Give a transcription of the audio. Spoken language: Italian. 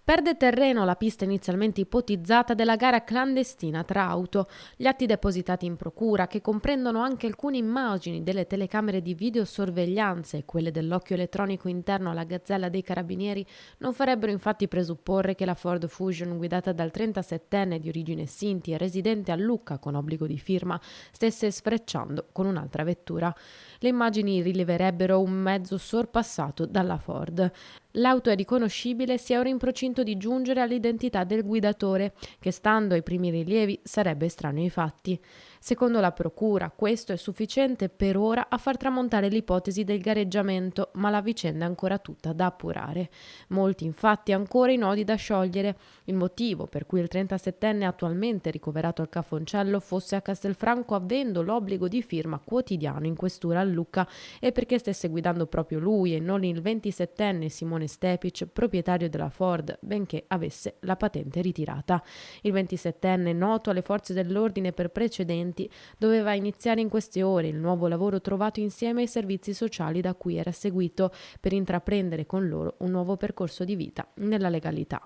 Perde terreno la pista inizialmente ipotizzata della gara clandestina tra auto. Gli atti depositati in procura, che comprendono anche alcune immagini delle telecamere di videosorveglianza e quelle dell'occhio elettronico interno alla Gazzella dei Carabinieri, non farebbero infatti presupporre che la Ford Fusion, guidata dal 37enne di origine Sinti e residente a Lucca con obbligo di firma, stesse sfrecciando con un'altra vettura. Le immagini rileverebbero un mezzo sorpassato dalla Ford. L'auto è riconoscibile e si è ora in procinto di giungere all'identità del guidatore, che stando ai primi rilievi sarebbe estraneo ai fatti. Secondo la procura, questo è sufficiente per ora a far tramontare l'ipotesi del gareggiamento, ma la vicenda è ancora tutta da appurare. Molti infatti ancora i nodi da sciogliere. Il motivo per cui il 37enne attualmente ricoverato al Cafoncello fosse a Castelfranco avendo l'obbligo di firma quotidiano in questura a Lucca e perché stesse guidando proprio lui e non il 27enne Simone Stepic, proprietario della Ford, benché avesse la patente ritirata. Il 27enne, noto alle forze dell'ordine per precedenti, doveva iniziare in queste ore il nuovo lavoro trovato insieme ai servizi sociali da cui era seguito per intraprendere con loro un nuovo percorso di vita nella legalità.